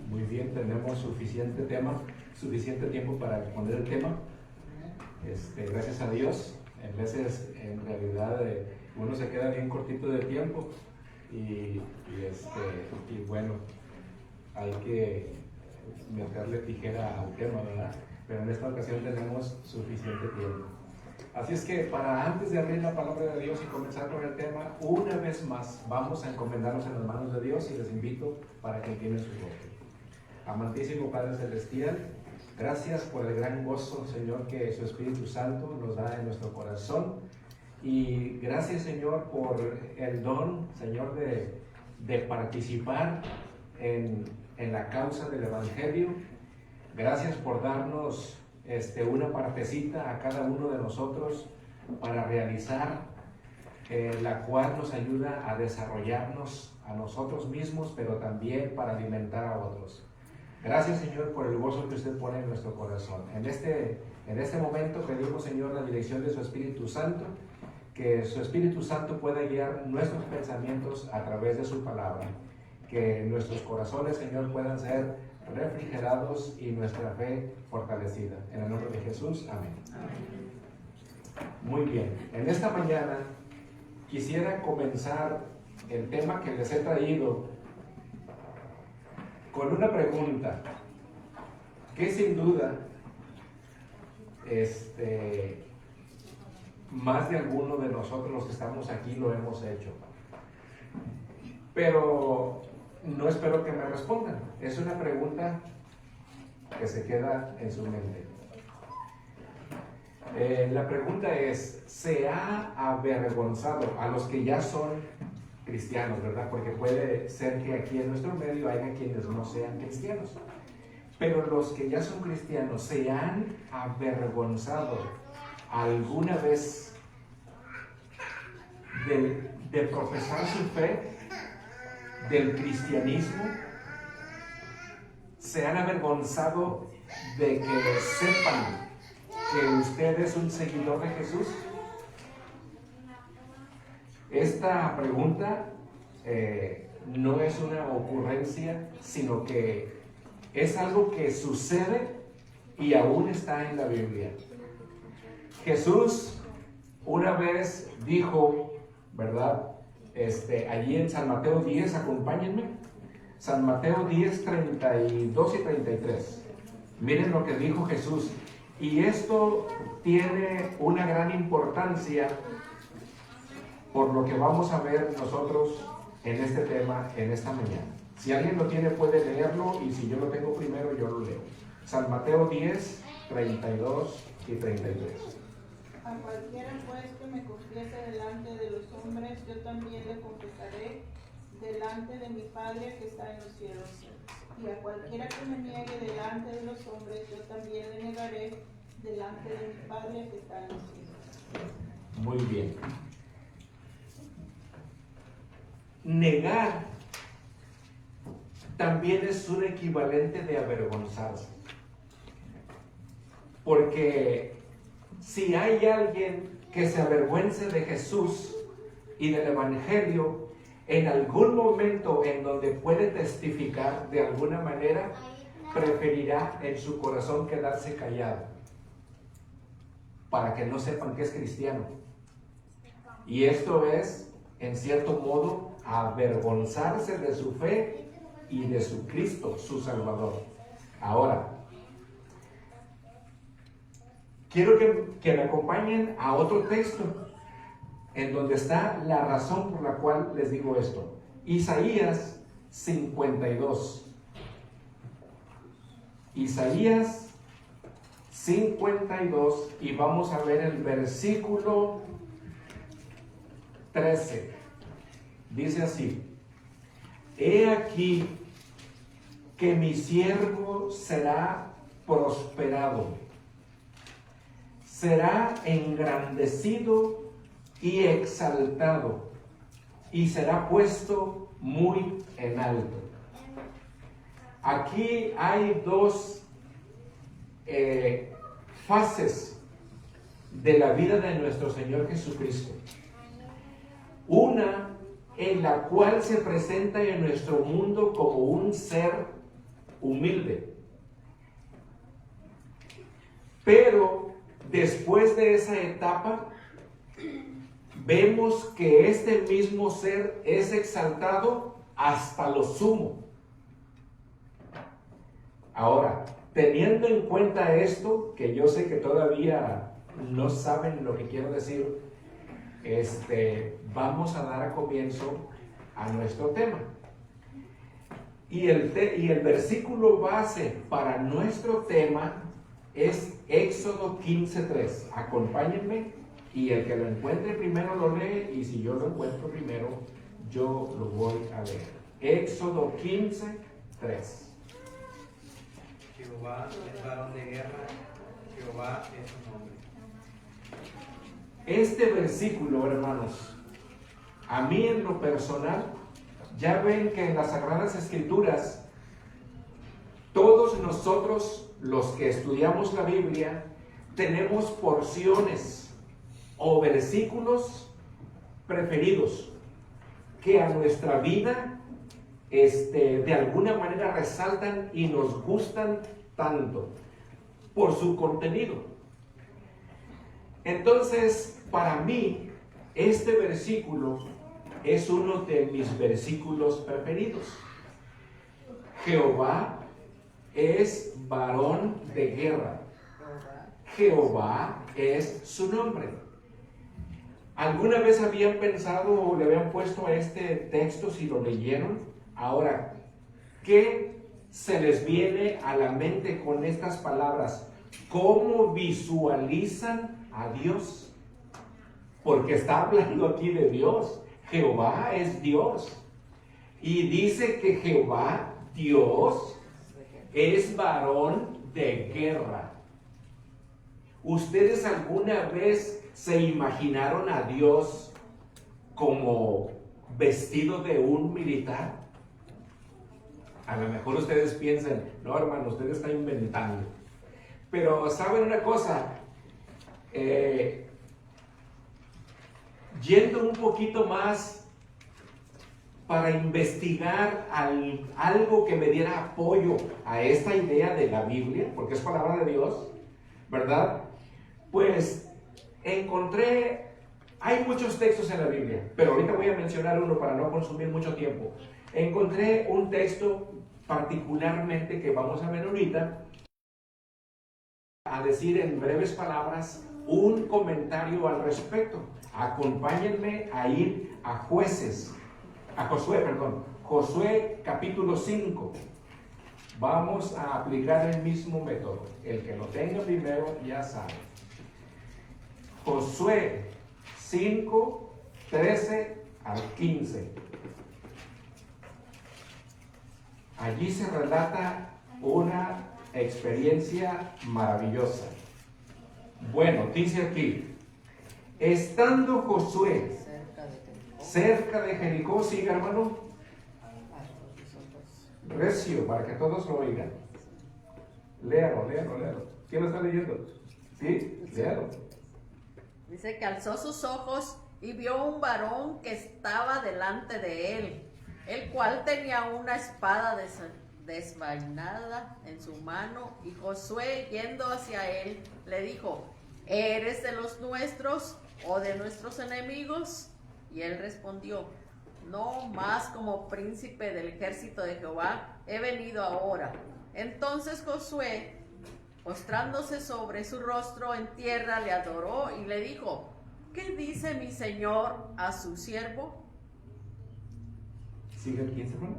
Muy bien, tenemos suficiente tiempo para exponer el tema. Gracias a Dios. En veces, en realidad, uno se queda bien cortito de tiempo y bueno, hay que meterle tijera al tema, ¿verdad? Pero en esta ocasión tenemos suficiente tiempo. Así es que antes de abrir la palabra de Dios y comenzar con el tema, una vez más vamos a encomendarnos en las manos de Dios y les invito para que inclinen su rostro. Amantísimo Padre Celestial, gracias por el gran gozo, Señor, que su Espíritu Santo nos da en nuestro corazón. Y gracias, Señor, por el don, Señor, de participar en la causa del Evangelio. Gracias por darnos una partecita a cada uno de nosotros para realizar, la cual nos ayuda a desarrollarnos a nosotros mismos, pero también para alimentar a otros. Gracias, Señor, por el gozo que usted pone en nuestro corazón. En este momento pedimos, Señor, la dirección de su Espíritu Santo, que su Espíritu Santo pueda guiar nuestros pensamientos a través de su palabra, que nuestros corazones, Señor, puedan ser refrigerados y nuestra fe fortalecida. En el nombre de Jesús, amén. Muy bien, en esta mañana quisiera comenzar el tema que les he traído con una pregunta que sin duda más de alguno de nosotros los que estamos aquí lo hemos hecho, pero no espero que me respondan. Es una pregunta que se queda en su mente. La pregunta es: ¿se ha avergonzado a los que ya son cristianos, verdad? Porque puede ser que aquí en nuestro medio haya quienes no sean cristianos, pero los que ya son cristianos, ¿se han avergonzado alguna vez de profesar su fe, del cristianismo? ¿Se han avergonzado de que sepan que usted es un seguidor de Jesús? Esta pregunta no es una ocurrencia, sino que es algo que sucede y aún está en la Biblia. Jesús una vez dijo, ¿verdad? Allí en San Mateo 10, acompáñenme. San Mateo 10, 32 y 33. Miren lo que dijo Jesús. Y esto tiene una gran importancia por lo que vamos a ver nosotros en este tema en esta mañana. Si alguien lo tiene puede leerlo, y si yo lo tengo primero yo lo leo. San Mateo 10, 32 y 33. A cualquiera pues que me confiese delante de los hombres, yo también le confesaré delante de mi Padre que está en los cielos. Y a cualquiera que me niegue delante de los hombres, yo también le negaré delante de mi Padre que está en los cielos. Muy bien. Negar también es un equivalente de avergonzarse. Porque si hay alguien que se avergüence de Jesús y del Evangelio, en algún momento en donde puede testificar de alguna manera, preferirá en su corazón quedarse callado para que no sepan que es cristiano. Y esto es, en cierto modo, avergonzarse de su fe y de su Cristo, su Salvador. Ahora, quiero que me acompañen a otro texto en donde está la razón por la cual les digo esto. Isaías 52. Isaías 52, y vamos a ver el versículo 13. Dice así: He aquí que mi siervo será prosperado, será engrandecido y exaltado, y será puesto muy en alto. Aquí hay dos fases de la vida de nuestro Señor Jesucristo. Una en la cual se presenta en nuestro mundo como un ser humilde. Pero después de esa etapa, vemos que este mismo ser es exaltado hasta lo sumo. Ahora, teniendo en cuenta esto, que yo sé que todavía no saben lo que quiero decir, vamos a dar a comienzo a nuestro tema. Y el versículo base para nuestro tema es Éxodo 15:3. Acompáñenme y el que lo encuentre primero lo lee, y si yo lo encuentro primero, yo lo voy a leer. Éxodo 15:3. Jehová es varón de guerra, Jehová es su nombre. Este versículo, hermanos, a mí en lo personal, ya ven que en las Sagradas Escrituras, todos nosotros, los que estudiamos la Biblia, tenemos porciones o versículos preferidos que a nuestra vida de alguna manera resaltan y nos gustan tanto por su contenido. Entonces, para mí, este versículo es uno de mis versículos preferidos. Jehová es varón de guerra. Jehová es su nombre. ¿Alguna vez habían pensado o le habían puesto a este texto si lo leyeron? Ahora, ¿qué se les viene a la mente con estas palabras? ¿Cómo visualizan a Dios? Porque está hablando aquí de Dios. Jehová es Dios. Y dice que Jehová, Dios, es varón de guerra. ¿Ustedes alguna vez se imaginaron a Dios como vestido de un militar? A lo mejor ustedes piensan, no, hermano, usted está inventando. Pero ¿saben una cosa? Yendo un poquito más para investigar algo que me diera apoyo a esta idea de la Biblia, porque es palabra de Dios, ¿verdad? Pues encontré, hay muchos textos en la Biblia, pero ahorita voy a mencionar uno para no consumir mucho tiempo. Encontré un texto particularmente que vamos a ver ahorita, a decir en breves palabras un comentario al respecto. Acompáñenme a ir a Josué capítulo 5. Vamos a aplicar el mismo método. El que lo tenga primero ya sabe. Josué 5, 13 al 15. Allí se relata una experiencia maravillosa. Bueno, dice aquí, estando Josué cerca de Jericó, siga hermano, recio, para que todos lo oigan. Léalo. ¿Quién lo está leyendo? ¿Sí? Léalo. Dice que alzó sus ojos y vio un varón que estaba delante de él, el cual tenía una espada desvainada en su mano, y Josué, yendo hacia él, le dijo: ¿eres de los nuestros o de nuestros enemigos? Y él respondió: no, más como príncipe del ejército de Jehová he venido ahora. Entonces Josué, postrándose sobre su rostro en tierra, le adoró y le dijo: ¿qué dice mi señor a su siervo? ¿Sigue el 15, hermano?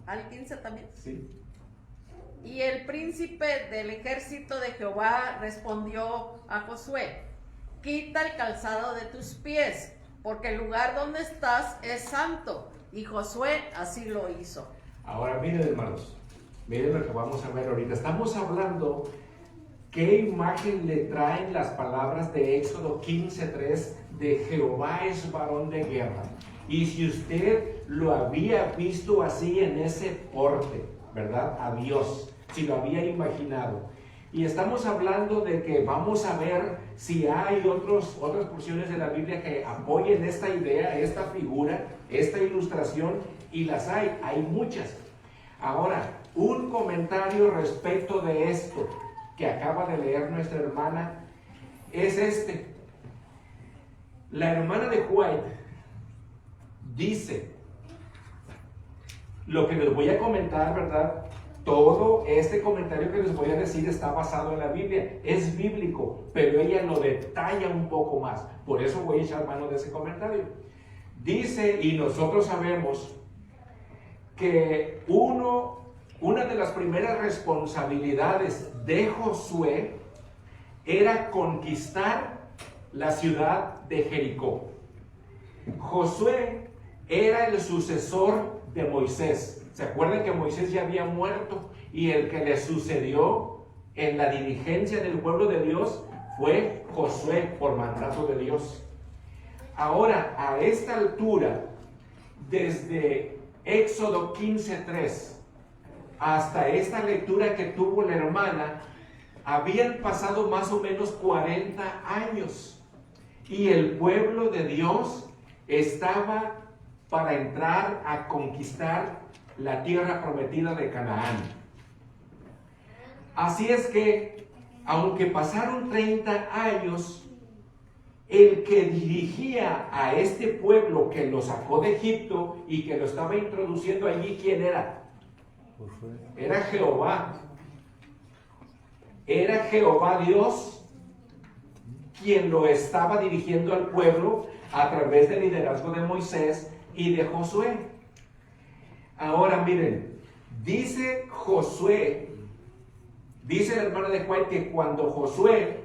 ¿Al 15 también? Sí. Y el príncipe del ejército de Jehová respondió a Josué: quita el calzado de tus pies, porque el lugar donde estás es santo. Y Josué así lo hizo. Ahora miren, hermanos, miren lo que vamos a ver ahorita. Estamos hablando qué imagen le traen las palabras de Éxodo 15:3 de Jehová es varón de guerra. Y si usted lo había visto así en ese porte, ¿verdad? A Dios, si lo había imaginado. Y estamos hablando de que vamos a ver si hay otras porciones de la Biblia que apoyen esta idea, esta figura, esta ilustración, y las hay muchas. Ahora, un comentario respecto de esto que acaba de leer nuestra hermana es este. La hermana de White dice, lo que les voy a comentar, ¿verdad? Todo este comentario que les voy a decir está basado en la Biblia, es bíblico, pero ella lo detalla un poco más. Por eso voy a echar mano de ese comentario. Dice, y nosotros sabemos que una de las primeras responsabilidades de Josué era conquistar la ciudad de Jericó. Josué era el sucesor de Moisés. ¿Se acuerdan que Moisés ya había muerto? Y el que le sucedió en la dirigencia del pueblo de Dios fue Josué, por mandato de Dios. Ahora, a esta altura, desde Éxodo 15:3 hasta esta lectura que tuvo la hermana, habían pasado más o menos 40 años y el pueblo de Dios estaba para entrar a conquistar la tierra prometida de Canaán. Así es que, aunque pasaron 30 años, el que dirigía a este pueblo que lo sacó de Egipto y que lo estaba introduciendo allí, ¿quién era? Era Jehová. Era Jehová Dios quien lo estaba dirigiendo al pueblo a través del liderazgo de Moisés y de Josué. Ahora miren, dice Josué, dice la hermana de Juan que cuando Josué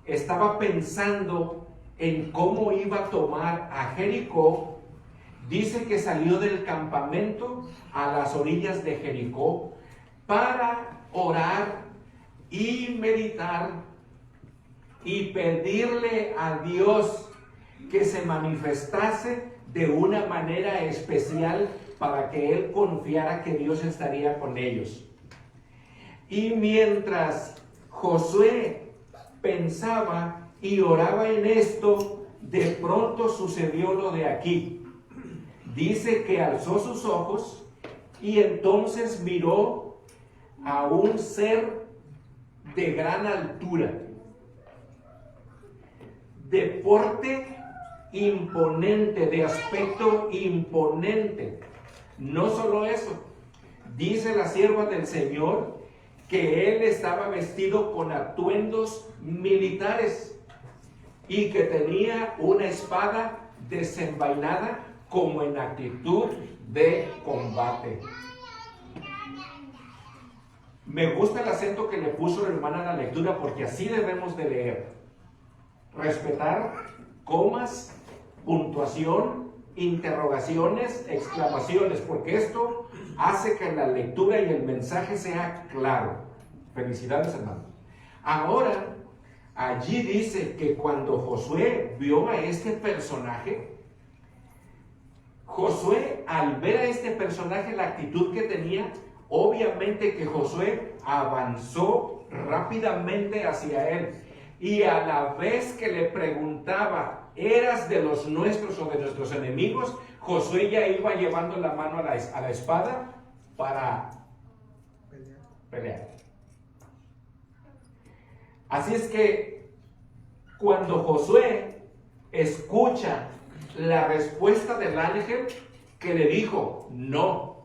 estaba pensando en cómo iba a tomar a Jericó, dice que salió del campamento a las orillas de Jericó para orar y meditar y pedirle a Dios que se manifestase de una manera especial para que él confiara que Dios estaría con ellos. Y mientras Josué pensaba y oraba en esto, de pronto sucedió lo de aquí. Dice que alzó sus ojos y entonces miró a un ser de gran altura, de porte imponente, de aspecto imponente. No solo eso, dice la sierva del Señor que él estaba vestido con atuendos militares y que tenía una espada desenvainada como en actitud de combate. Me gusta el acento que le puso la hermana en la lectura, porque así debemos de leer. Respetar comas, puntuación, interrogaciones, exclamaciones, porque esto hace que la lectura y el mensaje sea claro. Felicidades, hermano. Ahora, allí dice que cuando Josué vio a este personaje, Josué, al ver a este personaje, la actitud que tenía, obviamente que Josué avanzó rápidamente hacia él. Y a la vez que le preguntaba, ¿eras de los nuestros o de nuestros enemigos?, Josué ya iba llevando la mano a la espada para pelear. Así es que cuando Josué escucha la respuesta del ángel que le dijo no,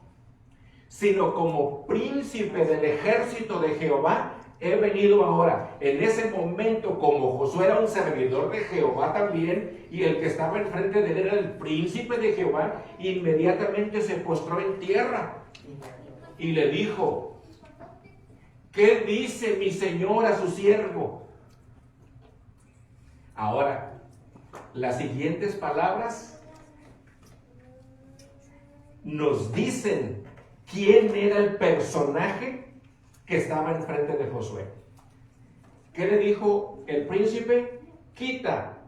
sino como príncipe del ejército de Jehová he venido ahora. En ese momento, como Josué era un servidor de Jehová también, y el que estaba enfrente de él era el príncipe de Jehová, inmediatamente se postró en tierra y le dijo: ¿qué dice mi señor a su siervo? Ahora, las siguientes palabras nos dicen quién era el personaje que estaba enfrente de Josué. ¿Qué le dijo el príncipe? Quita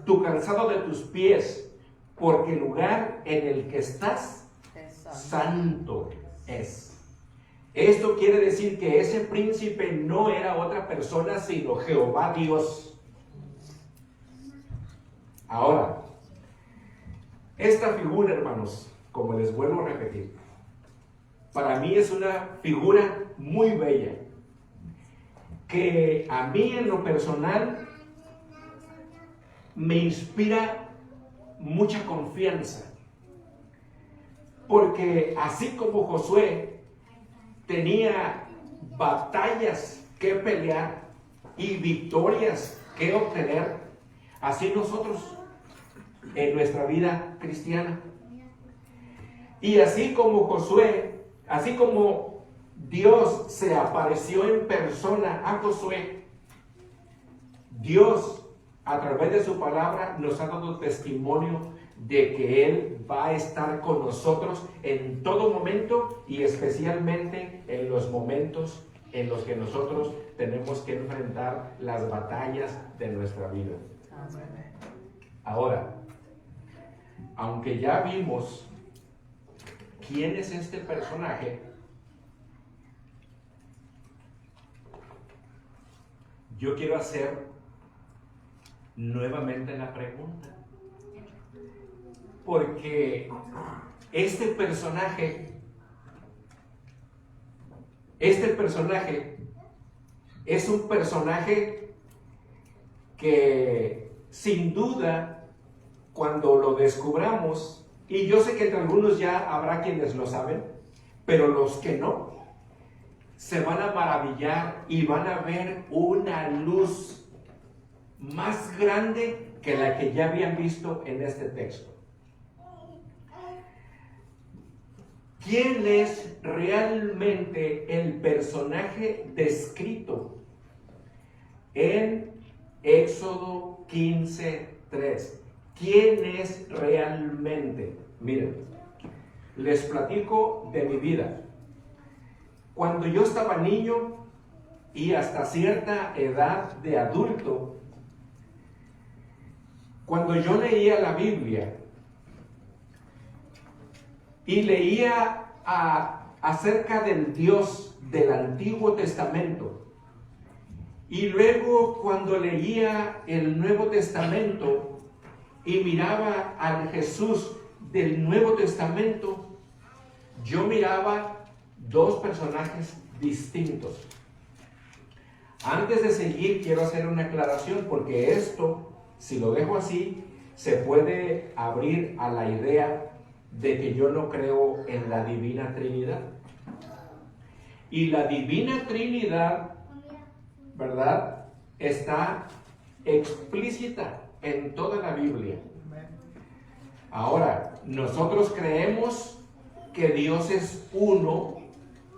tu calzado de tus pies, porque el lugar en el que estás santo es. Esto quiere decir que ese príncipe no era otra persona sino Jehová Dios. Ahora, esta figura, hermanos, como les vuelvo a repetir, para mí es una figura muy bella, que a mí en lo personal me inspira mucha confianza, porque así como Josué tenía batallas que pelear y victorias que obtener, así nosotros en nuestra vida cristiana. Y así como Josué, así como Dios se apareció en persona a Josué, Dios a través de su palabra nos ha dado testimonio de que Él va a estar con nosotros en todo momento y especialmente en los momentos en los que nosotros tenemos que enfrentar las batallas de nuestra vida. Ahora, aunque ya vimos quién es este personaje, yo quiero hacer nuevamente la pregunta, porque este personaje es un personaje que sin duda cuando lo descubramos, y yo sé que entre algunos ya habrá quienes lo saben, pero los que no, se van a maravillar y van a ver una luz más grande que la que ya habían visto en este texto. ¿Quién es realmente el personaje descrito en Éxodo 15:3? ¿Quién es realmente? Miren, les platico de mi vida. Cuando yo estaba niño y hasta cierta edad de adulto, cuando yo leía la Biblia y leía acerca del Dios del Antiguo Testamento, y luego cuando leía el Nuevo Testamento y miraba al Jesús del Nuevo Testamento, yo miraba dos personajes distintos. Antes de seguir, quiero hacer una aclaración, porque esto, si lo dejo así, se puede abrir a la idea de que yo no creo en la Divina Trinidad. Y la Divina Trinidad, ¿verdad?, está explícita en toda la Biblia. Ahora, nosotros creemos que Dios es uno,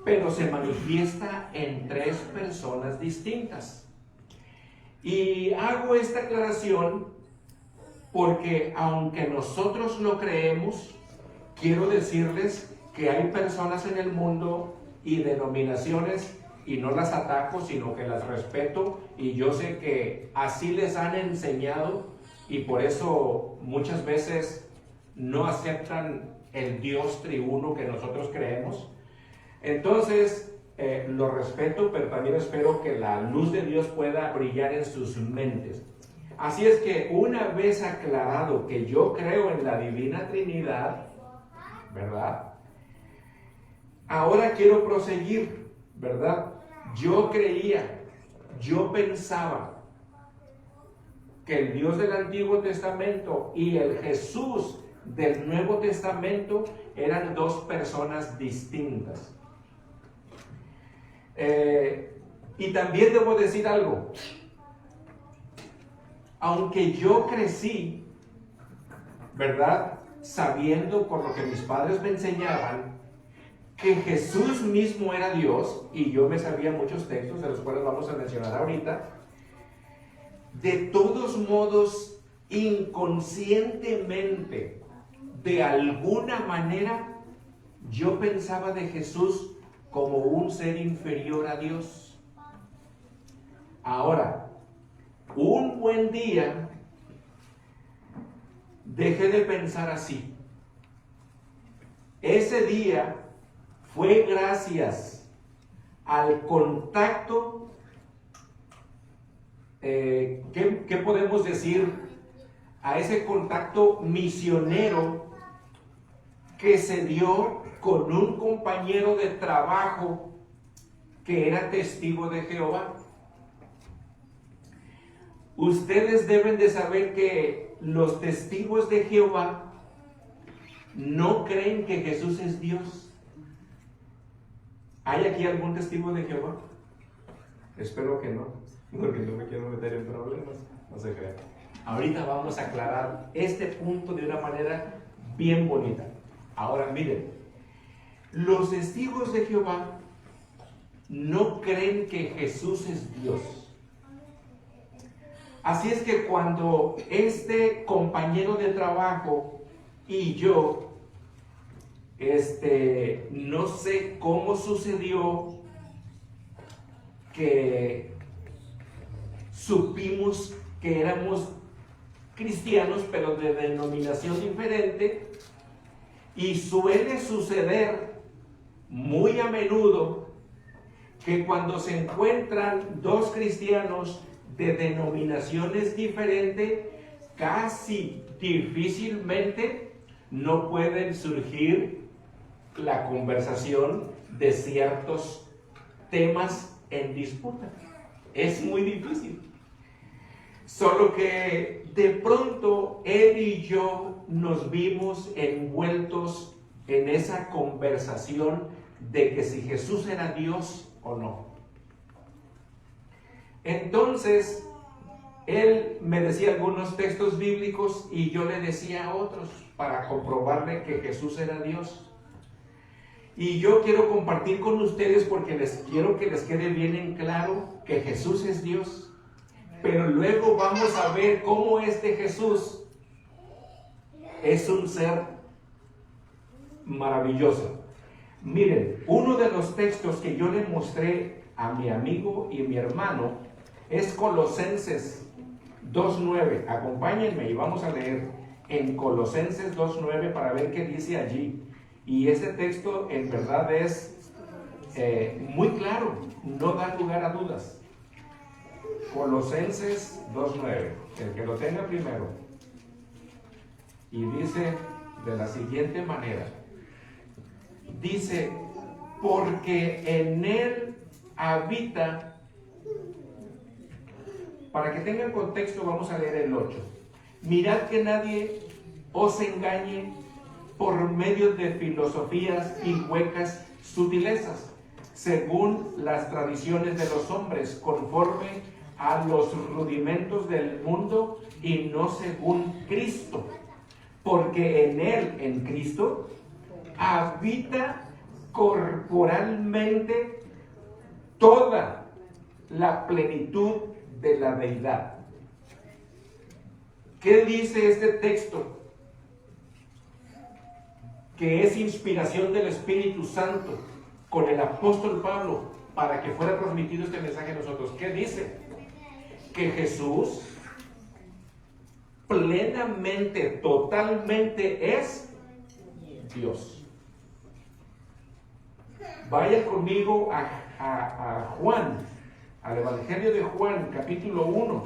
pero se manifiesta en tres personas distintas. Y hago esta aclaración porque aunque nosotros lo creemos, quiero decirles que hay personas en el mundo y denominaciones, y no las ataco, sino que las respeto, y yo sé que así les han enseñado, y por eso muchas veces no aceptan el Dios triuno que nosotros creemos. Entonces, lo respeto, pero también espero que la luz de Dios pueda brillar en sus mentes. Así es que una vez aclarado que yo creo en la Divina Trinidad, ¿verdad?, ahora quiero proseguir, ¿verdad? Yo pensaba que el Dios del Antiguo Testamento y el Jesús del Nuevo Testamento eran dos personas distintas. Y también debo decir algo. Aunque yo crecí, ¿verdad?, sabiendo por lo que mis padres me enseñaban que Jesús mismo era Dios, y yo me sabía muchos textos de los cuales vamos a mencionar ahorita, de todos modos, inconscientemente, de alguna manera, yo pensaba de Jesús como un ser inferior a Dios. Ahora, un buen día, dejé de pensar así. Ese día fue gracias al contacto, ¿qué podemos decir? A ese contacto misionero que se dio con un compañero de trabajo que era testigo de Jehová. Ustedes deben de saber que los testigos de Jehová no creen que Jesús es Dios. ¿Hay aquí algún testigo de Jehová? Espero que no, porque no me quiero meter en problemas. No se crean. Ahorita vamos a aclarar este punto de una manera bien bonita. Ahora miren, los testigos de Jehová no creen que Jesús es Dios. Así es que cuando este compañero de trabajo y yo, no sé cómo sucedió que supimos que éramos cristianos, pero de denominación diferente, y suele suceder muy a menudo que cuando se encuentran dos cristianos de denominaciones diferentes, casi difícilmente no pueden surgir la conversación de ciertos temas en disputa. Es muy difícil. Solo que de pronto él y yo nos vimos envueltos en esa conversación de que si Jesús era Dios o no. Entonces, él me decía algunos textos bíblicos y yo le decía otros para comprobarle que Jesús era Dios. Y yo quiero compartir con ustedes porque quiero que les quede bien en claro que Jesús es Dios. Pero luego vamos a ver cómo este Jesús es un ser maravilloso. Miren, uno de los textos que yo le mostré a mi amigo y mi hermano es Colosenses 2:9. Acompáñenme y vamos a leer en Colosenses 2:9 para ver qué dice allí. Y ese texto en verdad es muy claro, no da lugar a dudas. Colosenses 2:9, el que lo tenga primero. Y dice de la siguiente manera. Dice, porque en él habita. Para que tengan contexto vamos a leer el 8. Mirad que nadie os engañe por medio de filosofías y huecas sutilezas, según las tradiciones de los hombres, conforme a los rudimentos del mundo y no según Cristo. Porque en él, en Cristo, habita corporalmente toda la plenitud de la deidad. ¿Qué dice este texto? Que es inspiración del Espíritu Santo con el apóstol Pablo para que fuera transmitido este mensaje a nosotros. ¿Qué dice? Que Jesús plenamente, totalmente es Dios. Vaya conmigo a Juan, al Evangelio de Juan, capítulo 1,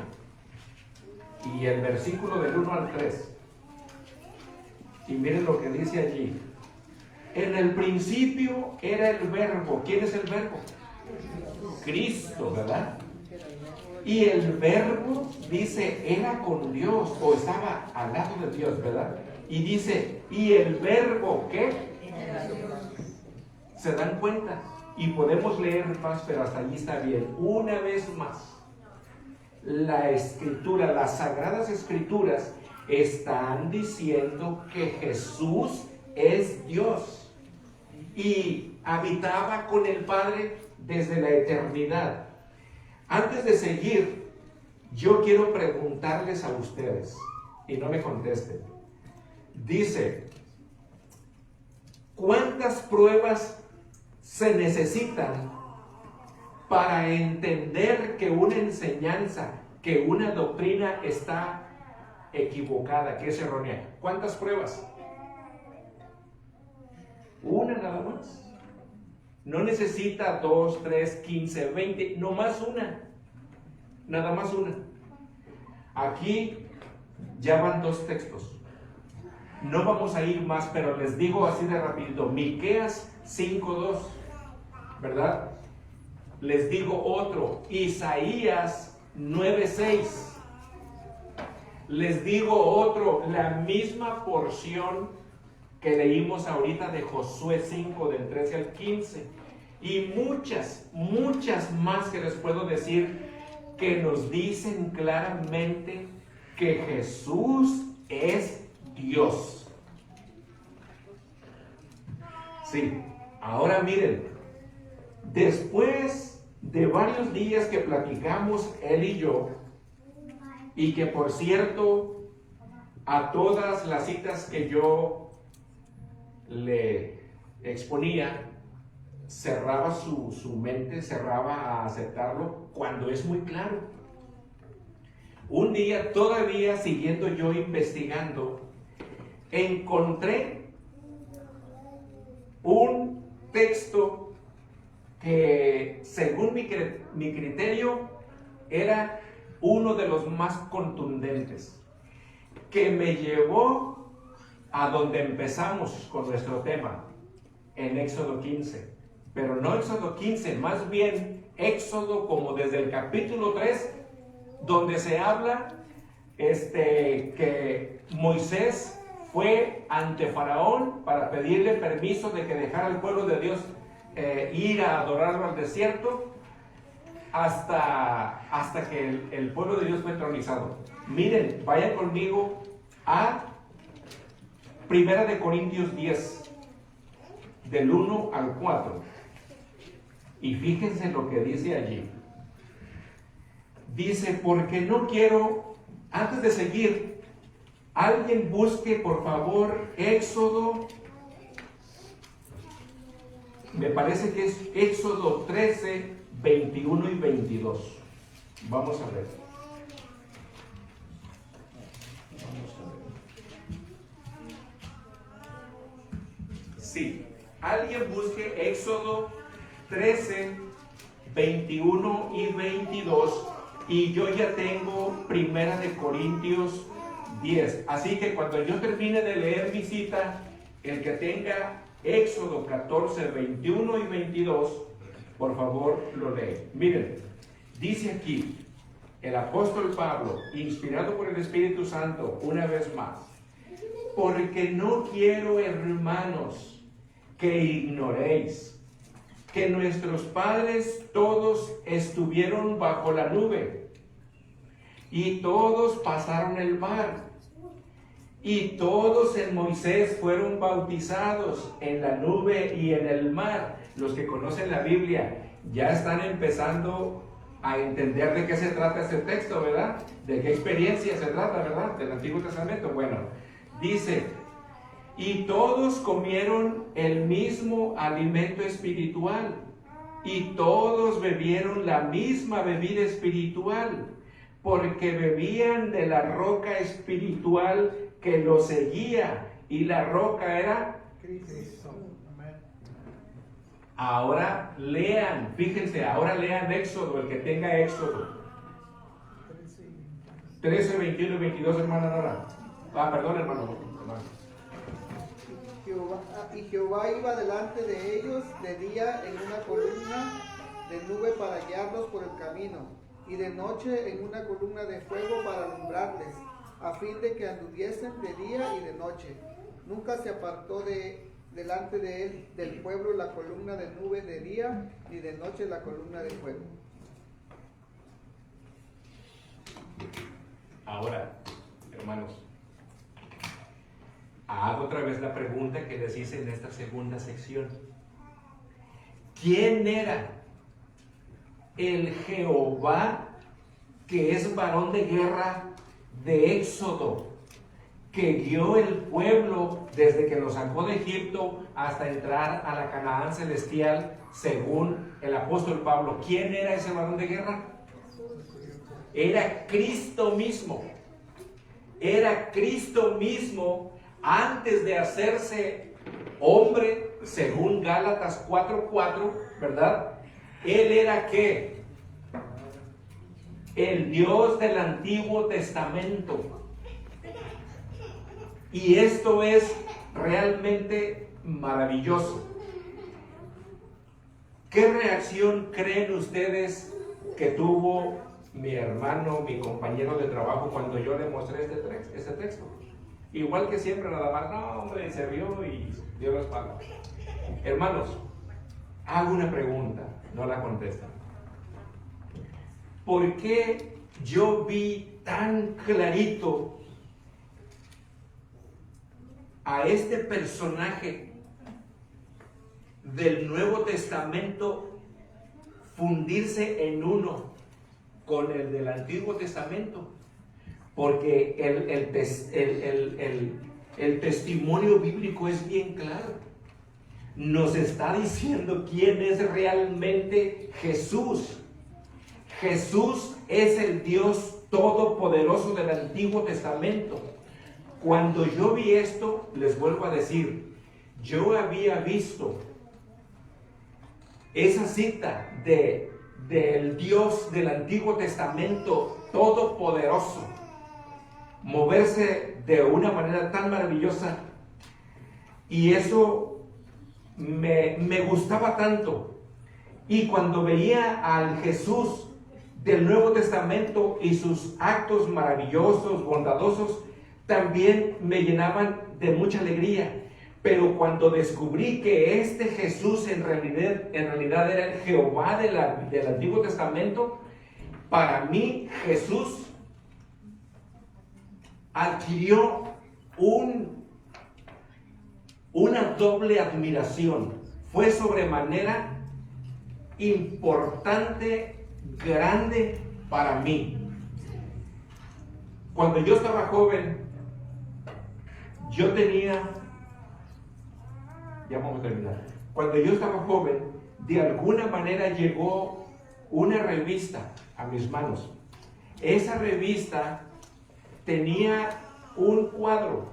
y el versículo del 1 al 3. Y miren lo que dice allí. En el principio era el verbo. ¿Quién es el verbo? Cristo, ¿verdad? Y el verbo, dice, era con Dios, o estaba al lado de Dios, ¿verdad? Y dice, ¿y el verbo qué? ¿Se dan cuenta? Y podemos leer más, pero hasta allí está bien. Una vez más, la Escritura, las Sagradas Escrituras, están diciendo que Jesús es Dios y habitaba con el Padre desde la eternidad. Antes de seguir, yo quiero preguntarles a ustedes, y no me contesten. Dice, ¿cuántas pruebas se necesitan para entender que una enseñanza, que una doctrina está equivocada, que es errónea? ¿Cuántas pruebas? Una nada más. No necesita 2, 3, 15, 20, no más una. Nada más una. Aquí ya van dos textos. No vamos a ir más, pero les digo así de rapidito. Miqueas 5:2, ¿verdad? Les digo otro, Isaías 9:6. Les digo otro, la misma porción que leímos ahorita de Josué 5, del 13 al 15. Y muchas más que les puedo decir que nos dicen claramente que Jesús es Dios. Sí, ahora miren, después de varios días que platicamos él y yo, y que por cierto, a todas las citas que yo le exponía, cerraba su mente, cerraba a aceptarlo cuando es muy claro. Un día, todavía siguiendo yo investigando, encontré un texto que según mi criterio era uno de los más contundentes, que me llevó a donde empezamos con nuestro tema, en Éxodo 15. Pero no Éxodo 15, más bien Éxodo como desde el capítulo 3, donde se habla que Moisés fue ante Faraón para pedirle permiso de que dejara al pueblo de Dios ir a adorarlo al desierto hasta que el pueblo de Dios fue entronizado. Miren, vayan conmigo a 1 de Corintios 10, del 1 al 4. Y fíjense lo que dice allí. Dice, porque no quiero, antes de seguir, alguien busque por favor Éxodo, me parece que es Éxodo 13, 21 y 22. Vamos a ver. Sí, alguien busque Éxodo 13, 21 y 22. Y yo ya tengo 1 de Corintios 10. Así que cuando yo termine de leer mi cita, el que tenga Éxodo 14, 21 y 22, por favor lo lee. Miren, dice aquí el apóstol Pablo, inspirado por el Espíritu Santo, una vez más: porque no quiero, hermanos, que ignoréis que nuestros padres todos estuvieron bajo la nube, y todos pasaron el mar, y todos en Moisés fueron bautizados en la nube y en el mar. Los que conocen la Biblia ya están empezando a entender de qué se trata este texto, ¿verdad? De qué experiencia se trata, ¿verdad? Del Antiguo Testamento. Bueno, dice: y todos comieron el mismo alimento espiritual, y todos bebieron la misma bebida espiritual, porque bebían de la roca espiritual que los seguía, y la roca era Cristo. Ahora lean, fíjense, ahora lean Éxodo, el que tenga Éxodo 13, 21 y 22, hermana Nora. Perdón, hermano. Y Jehová iba delante de ellos de día en una columna de nube para guiarlos por el camino, y de noche en una columna de fuego para alumbrarles, a fin de que anduviesen de día y de noche. Nunca se apartó delante de él del pueblo la columna de nube de día, ni de noche la columna de fuego. Ahora, hermanos, hago otra vez la pregunta que les hice en esta segunda sección. ¿Quién era el Jehová que es varón de guerra de Éxodo, que guió el pueblo desde que lo sacó de Egipto hasta entrar a la Canaán celestial, según el apóstol Pablo? ¿Quién era ese varón de guerra? Era Cristo mismo. Era Cristo mismo antes de hacerse hombre, según Gálatas 4:4, ¿verdad? Él era ¿qué? El Dios del Antiguo Testamento. Y esto es realmente maravilloso. ¿Qué reacción creen ustedes que tuvo mi hermano, mi compañero de trabajo cuando yo le mostré este texto? Igual que siempre, nada más, no, hombre, se vio y dio la espalda. Hermanos, hago una pregunta, no la contestan. ¿Por qué yo vi tan clarito a este personaje del Nuevo Testamento fundirse en uno con el del Antiguo Testamento? Porque el testimonio bíblico es bien claro. Nos está diciendo quién es realmente Jesús. Jesús es el Dios todopoderoso del Antiguo Testamento. Cuando yo vi esto, les vuelvo a decir, yo había visto esa cita del Dios del Antiguo Testamento todopoderoso moverse de una manera tan maravillosa, y eso me gustaba tanto. Y cuando veía al Jesús del Nuevo Testamento y sus actos maravillosos, bondadosos, también me llenaban de mucha alegría. Pero cuando descubrí que este Jesús en realidad era el Jehová del Antiguo Testamento, para mí Jesús adquirió una doble admiración. Fue sobremanera importante, grande para mí. Cuando yo estaba joven, yo tenía, ya vamos a terminar. Cuando yo estaba joven, de alguna manera llegó una revista a mis manos. Esa revista tenía un cuadro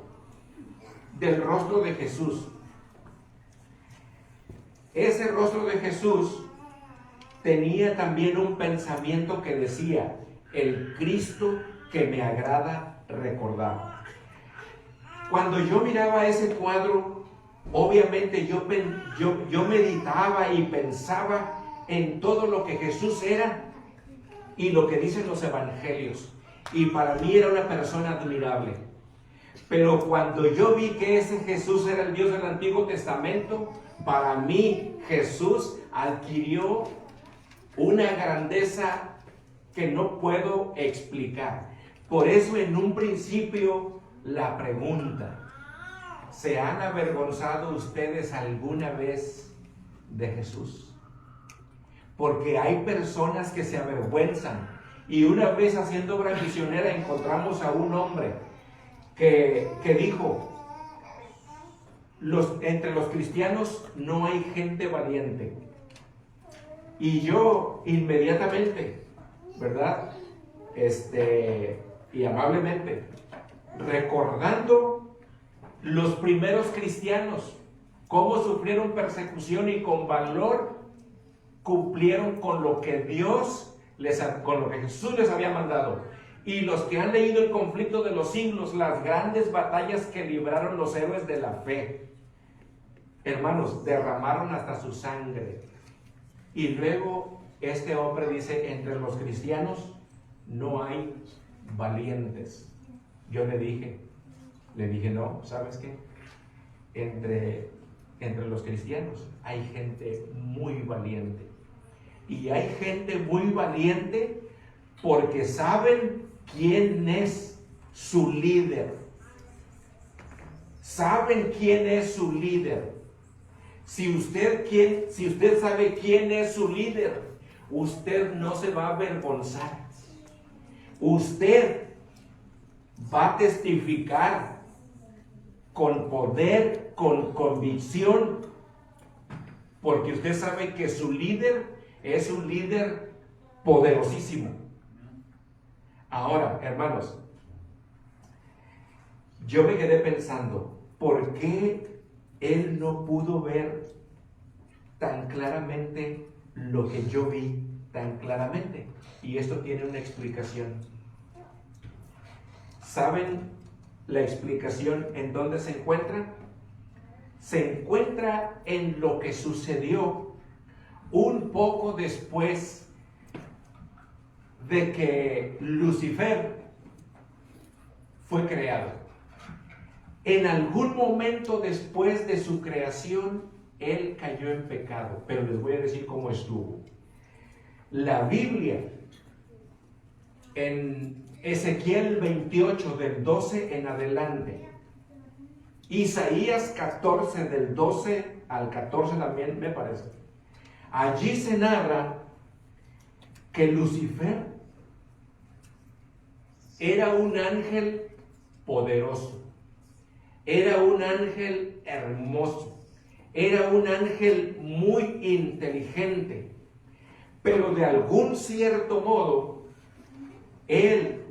del rostro de Jesús. Ese rostro de Jesús tenía también un pensamiento que decía: el Cristo que me agrada recordar. Cuando yo miraba ese cuadro, obviamente yo meditaba y pensaba en todo lo que Jesús era y lo que dicen los evangelios. Y para mí era una persona admirable. Pero cuando yo vi que ese Jesús era el Dios del Antiguo Testamento, para mí Jesús adquirió una grandeza que no puedo explicar. Por eso en un principio la pregunta: ¿se han avergonzado ustedes alguna vez de Jesús? Porque hay personas que se avergüenzan. Y una vez haciendo obra misionera encontramos a un hombre que dijo: entre los cristianos no hay gente valiente. Y yo inmediatamente, ¿verdad? Y amablemente, recordando los primeros cristianos, cómo sufrieron persecución y con valor cumplieron con lo que con lo que Jesús les había mandado. Y los que han leído el conflicto de los siglos, las grandes batallas que libraron los héroes de la fe, hermanos, derramaron hasta su sangre. Y luego este hombre dice: entre los cristianos no hay valientes. Yo le dije, no, ¿sabes qué? Entre los cristianos hay gente muy valiente. Y hay gente muy valiente porque saben quién es su líder. Saben quién es su líder. Si usted sabe quién es su líder, usted no se va a avergonzar. Usted va a testificar con poder, con convicción, porque usted sabe que su líder es un líder poderosísimo. Ahora, hermanos, yo me quedé pensando, ¿por qué él no pudo ver tan claramente lo que yo vi tan claramente? Y esto tiene una explicación. ¿Saben la explicación en dónde se encuentra. Se encuentra en lo que sucedió un poco después de que Lucifer fue creado. En algún momento después de su creación, él cayó en pecado, pero les voy a decir cómo estuvo. La Biblia, en Ezequiel 28, del 12 en adelante, Isaías 14, del 12 al 14 también me parece, allí se narra que Lucifer era un ángel poderoso, era un ángel hermoso, era un ángel muy inteligente, pero de algún cierto modo él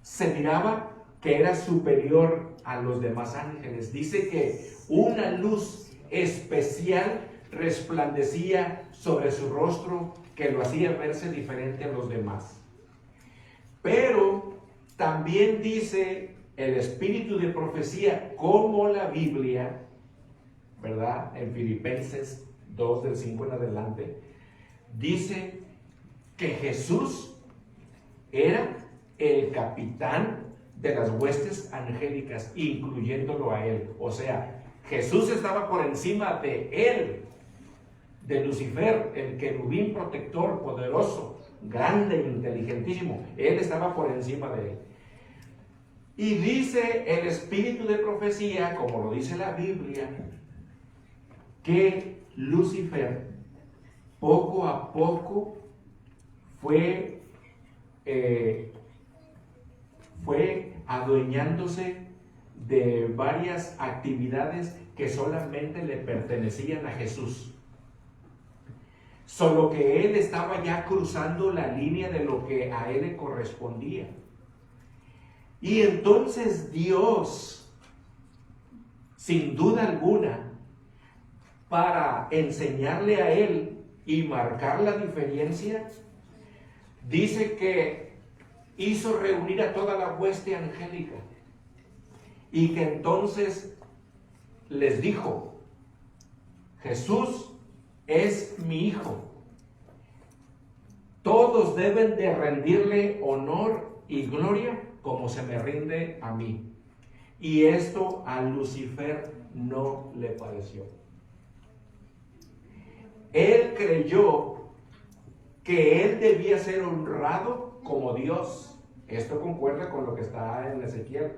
se miraba que era superior a los demás ángeles. Dice que una luz especial resplandecía sobre su rostro que lo hacía verse diferente a los demás. Pero también dice el espíritu de profecía, como la Biblia, ¿verdad? En Filipenses 2, del 5 en adelante, dice que Jesús era el capitán de las huestes angélicas, incluyéndolo a él. O sea, Jesús estaba por encima de él, de Lucifer, el querubín protector poderoso, grande, inteligentísimo. Él estaba por encima de él. Y dice el espíritu de profecía, como lo dice la Biblia, que Lucifer poco a poco fue adueñándose de varias actividades que solamente le pertenecían a Jesús. Solo que él estaba ya cruzando la línea de lo que a él le correspondía. Y entonces Dios, sin duda alguna, para enseñarle a él y marcar la diferencia, dice que hizo reunir a toda la hueste angélica y que entonces les dijo: Jesús es mi hijo, todos deben de rendirle honor y gloria como se me rinde a mí. Y esto a Lucifer no le pareció. Él creyó que él debía ser honrado como Dios. Esto concuerda con lo que está en Ezequiel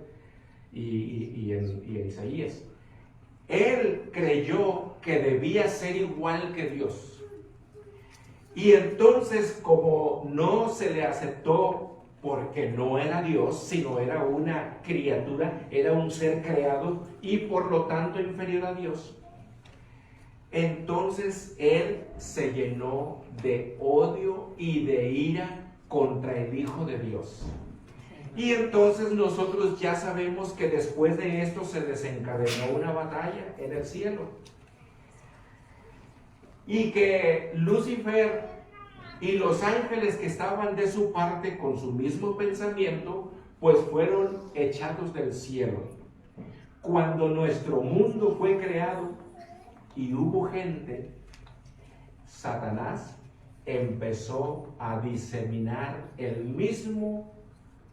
y en Isaías. Él creyó que debía ser igual que Dios. Y entonces, como no se le aceptó porque no era Dios, sino era una criatura, era un ser creado y por lo tanto inferior a Dios, entonces él se llenó de odio y de ira contra el Hijo de Dios. Y entonces nosotros ya sabemos que después de esto se desencadenó una batalla en el cielo. Y que Lucifer y los ángeles que estaban de su parte con su mismo pensamiento, pues fueron echados del cielo. Cuando nuestro mundo fue creado y hubo gente, Satanás empezó a diseminar el mismo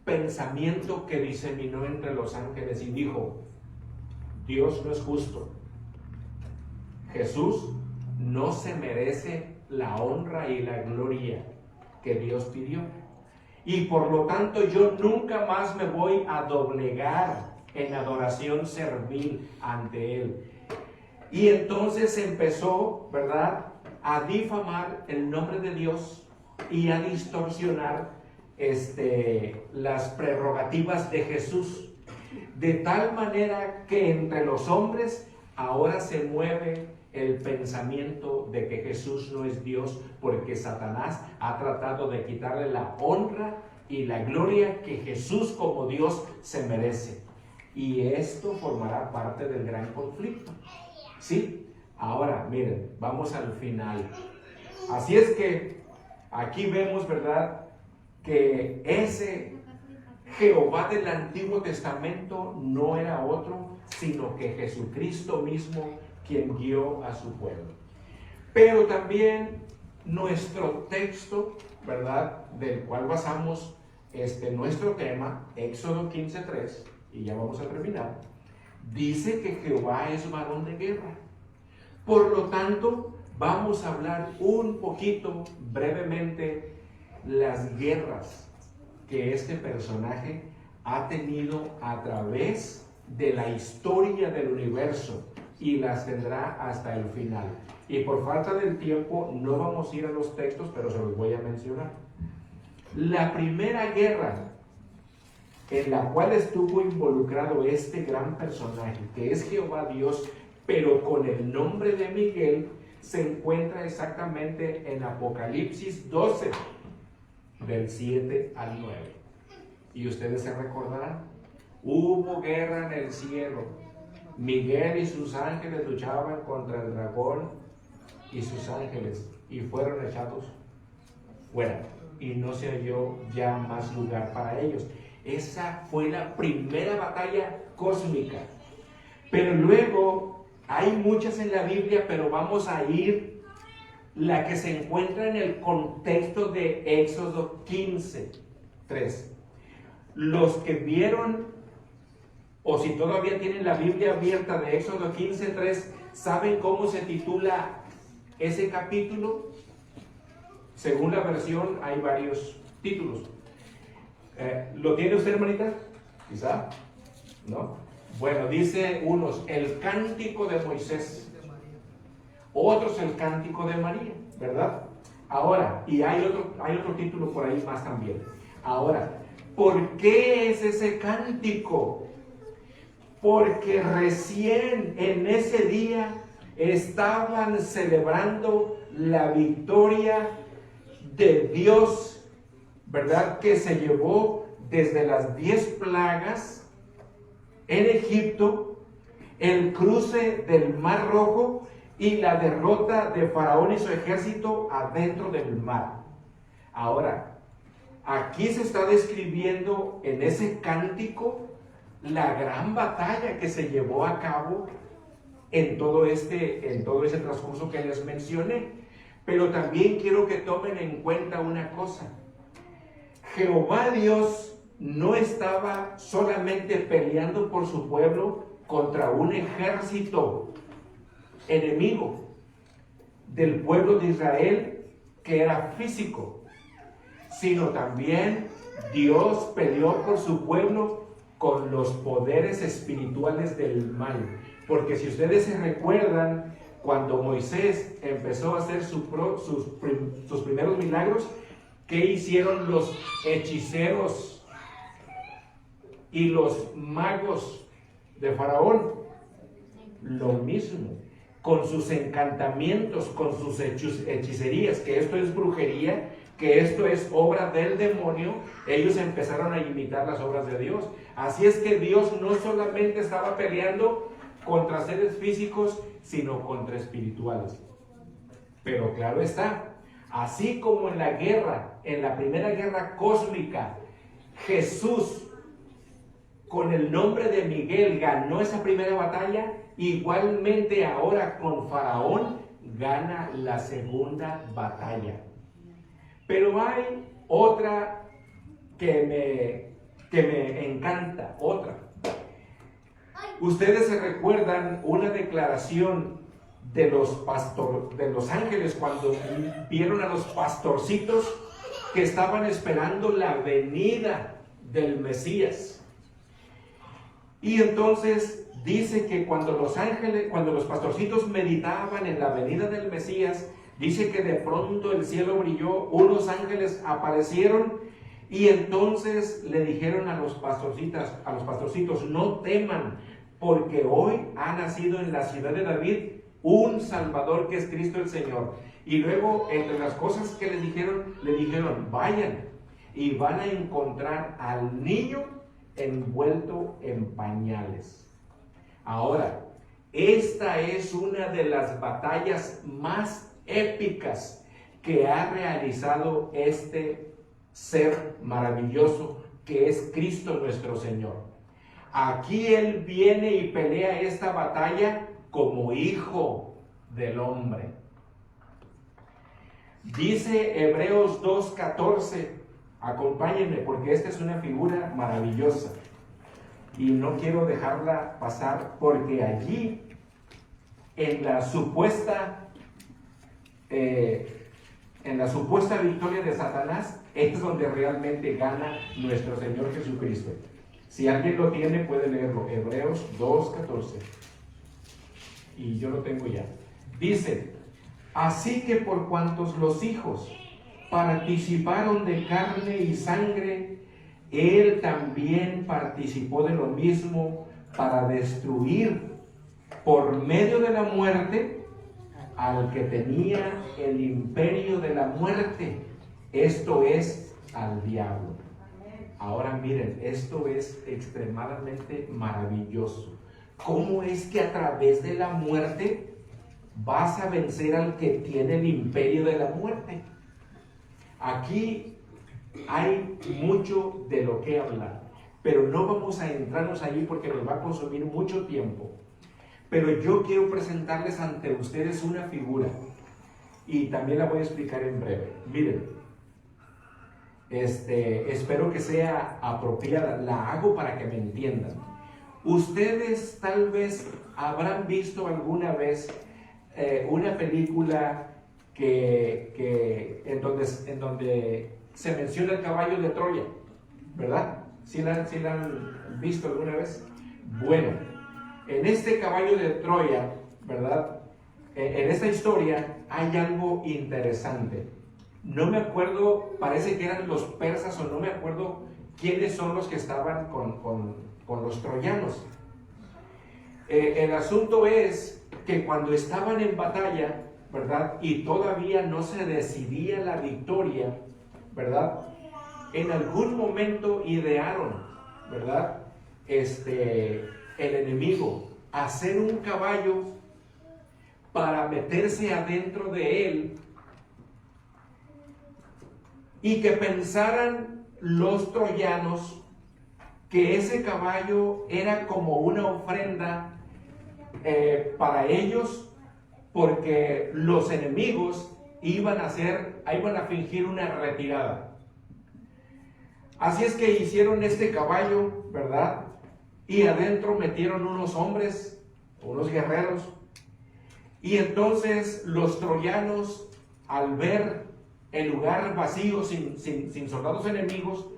pensamiento que diseminó entre los ángeles y dijo: Dios no es justo, Jesús no se merece la honra y la gloria que Dios pidió, y por lo tanto yo nunca más me voy a doblegar en adoración servil ante Él. Y entonces empezó, ¿verdad?, a difamar el nombre de Dios y a distorsionar las prerrogativas de Jesús, de tal manera que entre los hombres ahora se mueve el pensamiento de que Jesús no es Dios, porque Satanás ha tratado de quitarle la honra y la gloria que Jesús como Dios se merece. Y esto formará parte del gran conflicto. ¿Sí? Ahora, miren, vamos al final. Así es que aquí vemos, ¿verdad?, que ese Jehová del Antiguo Testamento no era otro, sino que Jesucristo mismo, quien guió a su pueblo. Pero también nuestro texto, ¿verdad?, del cual basamos nuestro tema, Éxodo 15:3, y ya vamos a terminar, dice que Jehová es varón de guerra. Por lo tanto, vamos a hablar un poquito, brevemente, las guerras que este personaje ha tenido a través de la historia del universo y las tendrá hasta el final. Y por falta del tiempo no vamos a ir a los textos, pero se los voy a mencionar. La primera guerra en la cual estuvo involucrado este gran personaje, que es Jehová Dios, pero con el nombre de Miguel, se encuentra exactamente en Apocalipsis 12, del 7 al 9. Y ustedes se recordarán, hubo guerra en el cielo. Miguel y sus ángeles luchaban contra el dragón y sus ángeles, y fueron echados fuera, y no se halló ya más lugar para ellos. Esa fue la primera batalla cósmica. Pero luego hay muchas en la Biblia, pero vamos a ir la que se encuentra en el contexto de Éxodo 15:3. Los que vieron, o si todavía tienen la Biblia abierta de Éxodo 15:3, ¿saben cómo se titula ese capítulo? Según la versión hay varios títulos. ¿Lo tiene usted, hermanita? ¿Quizá? ¿No? Bueno, dice unos, el cántico de Moisés. Otros, el cántico de María, ¿verdad? Ahora, y hay otro título por ahí más también. Ahora, ¿por qué es ese cántico? Porque recién en ese día estaban celebrando la victoria de Dios, ¿verdad?, que se llevó desde las 10 plagas en Egipto, el cruce del Mar Rojo y la derrota de Faraón y su ejército adentro del mar. Ahora, aquí se está describiendo en ese cántico la gran batalla que se llevó a cabo en todo ese transcurso que les mencioné. Pero también quiero que tomen en cuenta una cosa. Jehová Dios no estaba solamente peleando por su pueblo contra un ejército enemigo del pueblo de Israel que era físico, sino también Dios peleó por su pueblo con los poderes espirituales del mal. Porque si ustedes se recuerdan, cuando Moisés empezó a hacer sus primeros milagros, ¿qué hicieron los hechiceros y los magos de Faraón? Lo mismo, con sus encantamientos, con sus hechicerías, que esto es brujería, que esto es obra del demonio. Ellos empezaron a imitar las obras de Dios. Así es que Dios no solamente estaba peleando contra seres físicos, sino contra espirituales. Pero claro está, así como en la guerra, en la primera guerra cósmica, Jesús con el nombre de Miguel ganó esa primera batalla, igualmente ahora con Faraón gana la segunda batalla. Pero hay otra que me encanta, otra. Ustedes se recuerdan una declaración de los ángeles cuando vieron a los pastorcitos que estaban esperando la venida del Mesías. Y entonces dice que cuando los pastorcitos meditaban en la venida del Mesías, dice que de pronto el cielo brilló, unos ángeles aparecieron y entonces le dijeron a los pastorcitos, no teman, porque hoy ha nacido en la ciudad de David un Salvador que es Cristo el Señor. Y luego, entre las cosas que le dijeron, vayan y van a encontrar al niño envuelto en pañales. Ahora, esta es una de las batallas más épicas que ha realizado este ser maravilloso que es Cristo nuestro Señor. Aquí Él viene y pelea esta batalla como hijo del hombre. Dice Hebreos 2:14, acompáñenme porque esta es una figura maravillosa y no quiero dejarla pasar, porque allí en la supuesta victoria de Satanás es donde realmente gana nuestro Señor Jesucristo. Si alguien lo tiene puede leerlo, Hebreos 2:14, y yo lo tengo ya. Dice: así que por cuantos los hijos participaron de carne y sangre, Él también participó de lo mismo para destruir por medio de la muerte al que tenía el imperio de la muerte, esto es, al diablo. Ahora miren, esto es extremadamente maravilloso. ¿Cómo es que a través de la muerte vas a vencer al que tiene el imperio de la muerte? Aquí hay mucho de lo que hablar, pero no vamos a entrarnos allí porque nos va a consumir mucho tiempo. Pero yo quiero presentarles ante ustedes una figura y también la voy a explicar en breve. Miren, espero que sea apropiada, la hago para que me entiendan. Ustedes tal vez habrán visto alguna vez una película en donde se menciona el caballo de Troya, ¿verdad? ¿Sí la han visto alguna vez? Bueno, en este caballo de Troya, ¿verdad? En esta historia hay algo interesante. No me acuerdo, parece que eran los persas o no me acuerdo quiénes son los que estaban con los troyanos. El asunto es que cuando estaban en batalla, ¿verdad? Y todavía no se decidía la victoria, ¿verdad? En algún momento idearon, ¿verdad? El enemigo hacer un caballo para meterse adentro de él y que pensaran los troyanos que ese caballo era como una ofrenda para ellos, porque los enemigos iban a fingir una retirada. Así es que hicieron este caballo, ¿verdad? Y adentro metieron unos hombres, unos guerreros, y entonces los troyanos, al ver el lugar vacío, sin soldados enemigos,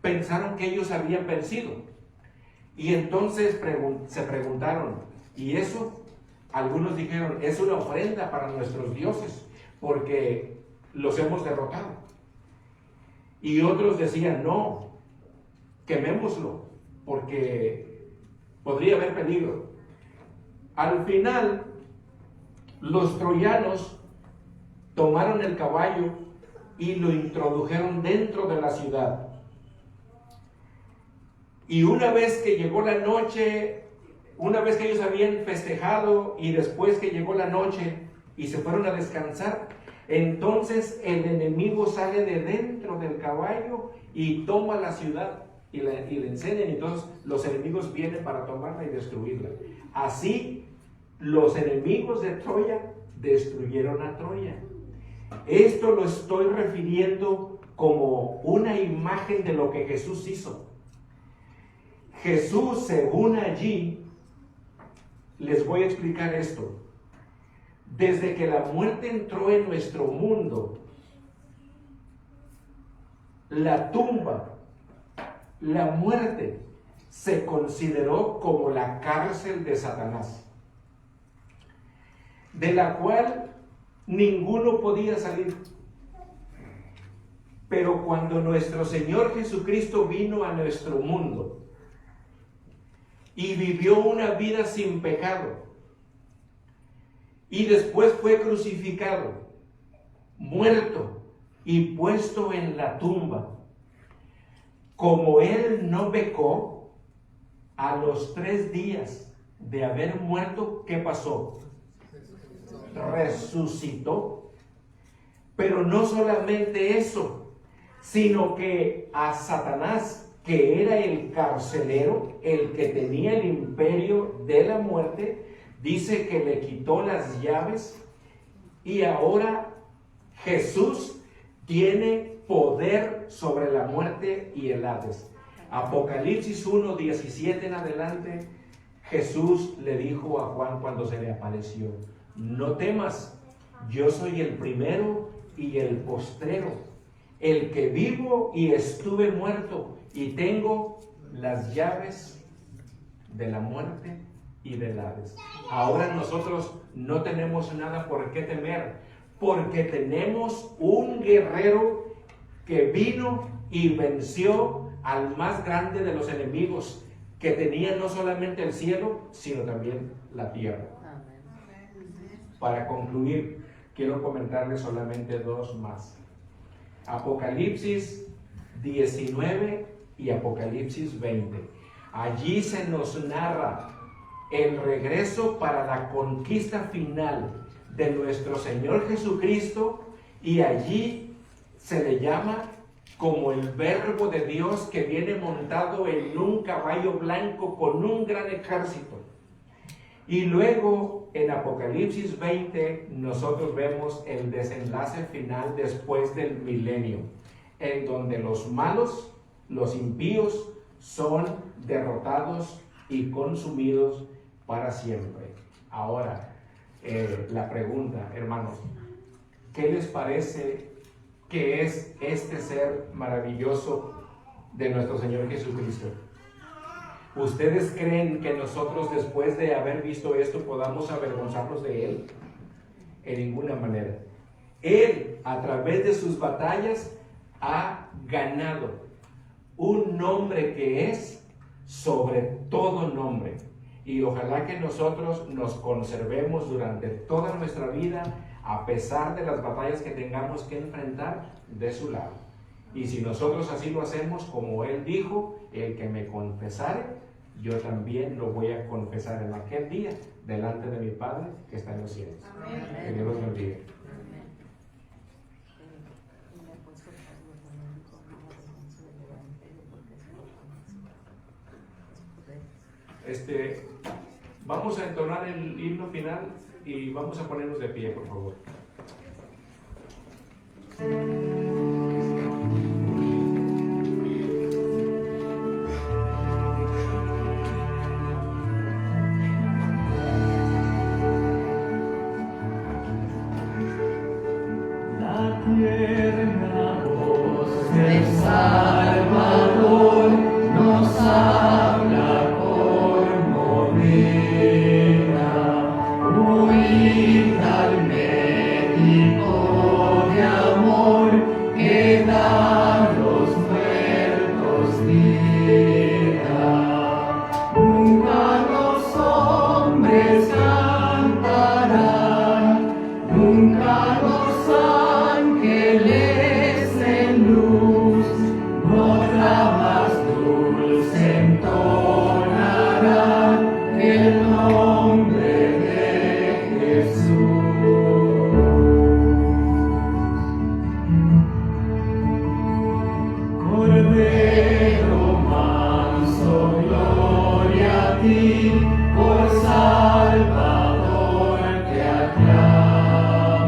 pensaron que ellos habían vencido. Y entonces se preguntaron, ¿y eso? Algunos dijeron, es una ofrenda para nuestros dioses, porque los hemos derrotado. Y otros decían, no, quemémoslo, porque podría haber peligro. Al final, los troyanos tomaron el caballo y lo introdujeron dentro de la ciudad. Y una vez que llegó la noche, una vez que ellos habían festejado y después que llegó la noche y se fueron a descansar, entonces el enemigo sale de dentro del caballo y toma la ciudad y la incendian, y entonces los enemigos vienen para tomarla y destruirla. Así los enemigos de Troya destruyeron a Troya. Esto lo estoy refiriendo como una imagen de lo que Jesús hizo. Jesús, según allí, les voy a explicar esto. Desde que la muerte entró en nuestro mundo, la tumba, la muerte, se consideró como la cárcel de Satanás, de la cual ninguno podía salir. Pero cuando nuestro Señor Jesucristo vino a nuestro mundo y vivió una vida sin pecado, y después fue crucificado, muerto y puesto en la tumba, como Él no pecó, a los 3 días de haber muerto, ¿qué pasó? Resucitó. Pero no solamente eso, sino que a Satanás que era el carcelero, el que tenía el imperio de la muerte, dice que le quitó las llaves y ahora Jesús tiene poder sobre la muerte y el Hades. Apocalipsis 1:17 en adelante, Jesús le dijo a Juan cuando se le apareció: no temas, yo soy el primero y el postrero, el que vivo y estuve muerto, y tengo las llaves de la muerte y del Hades. Ahora nosotros no tenemos nada por qué temer, porque tenemos un guerrero que vino y venció al más grande de los enemigos, que tenía no solamente el cielo, sino también la tierra. Para concluir, quiero comentarles solamente dos más. Apocalipsis 19 y Apocalipsis 20. Allí se nos narra el regreso para la conquista final de nuestro Señor Jesucristo, y allí se le llama como el Verbo de Dios que viene montado en un caballo blanco con un gran ejército. Y luego en Apocalipsis 20 nosotros vemos el desenlace final después del milenio, en donde los malos, los impíos, son derrotados y consumidos para siempre. Ahora, la pregunta, hermanos, ¿qué les parece que es este ser maravilloso de nuestro Señor Jesucristo? ¿Ustedes creen que nosotros, después de haber visto esto, podamos avergonzarnos de Él? En ninguna manera. Él, a través de sus batallas, ha ganado un nombre que es sobre todo nombre. Y ojalá que nosotros nos conservemos durante toda nuestra vida, a pesar de las batallas que tengamos que enfrentar, de su lado. Y si nosotros así lo hacemos, como Él dijo: el que me confesare, yo también lo voy a confesar en aquel día delante de mi Padre que está en los cielos. Amén. Que Dios los bendiga. Vamos a entonar el himno final y vamos a ponernos de pie, por favor. Salvador, te aclamo.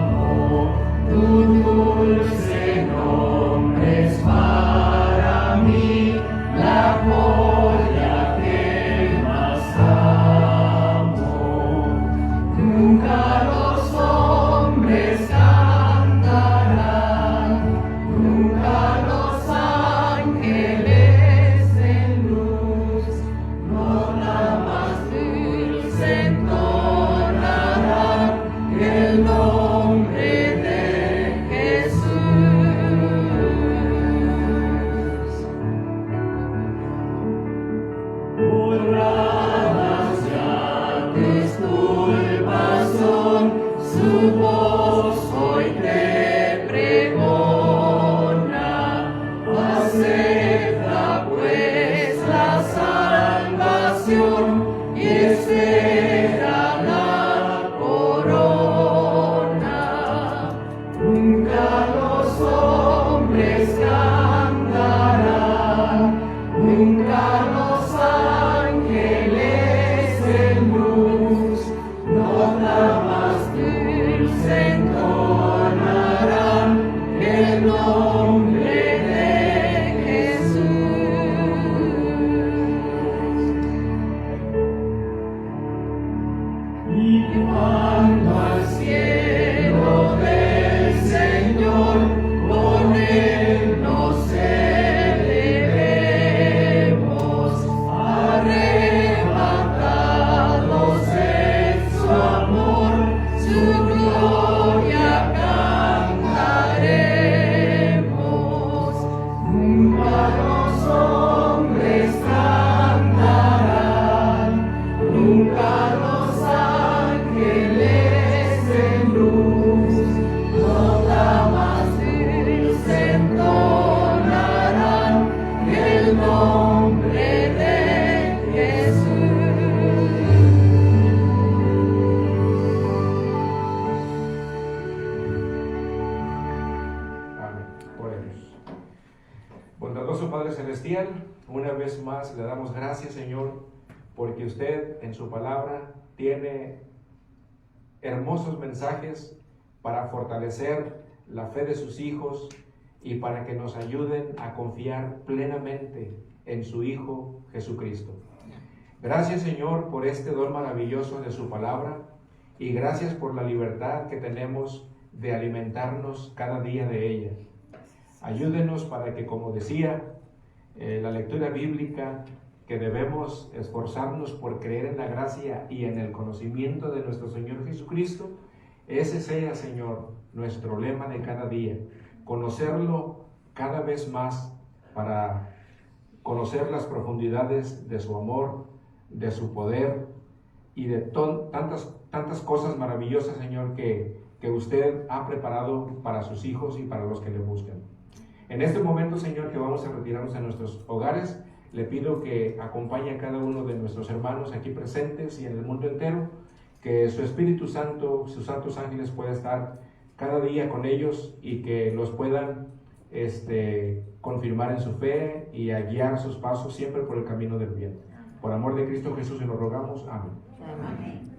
Nunca los ángeles en luz, nota más dulce entonarán el nombre de Jesús. Y cuando al cielo del Señor con él nos elevemos, arrebatados en su amor, su gloria cantaremos. Nunca los hombres cantarán, nunca los ángeles en luz, nota más dulce entonarán el nombre de Jesús. Amén. Oremos. Bondadoso Padre Celestial, una vez más le damos gracias, Señor, porque usted en su palabra tiene hermosos mensajes para fortalecer la fe de sus hijos y para que nos ayuden a confiar plenamente en su Hijo Jesucristo. Gracias, Señor, por este don maravilloso de su palabra y gracias por la libertad que tenemos de alimentarnos cada día de ella. Ayúdenos para que, como decía la lectura bíblica, que debemos esforzarnos por creer en la gracia y en el conocimiento de nuestro Señor Jesucristo. Ese sea, Señor, nuestro lema de cada día, conocerlo cada vez más para conocer las profundidades de su amor, de su poder y de tantas cosas maravillosas, Señor, que usted ha preparado para sus hijos y para los que le buscan. En este momento, Señor, que vamos a retirarnos a nuestros hogares, le pido que acompañe a cada uno de nuestros hermanos aquí presentes y en el mundo entero, que su Espíritu Santo, sus santos ángeles puedan estar cada día con ellos y que los puedan confirmar en su fe y a guiar sus pasos siempre por el camino del bien. Por amor de Cristo Jesús, y lo rogamos. Amén. Amén.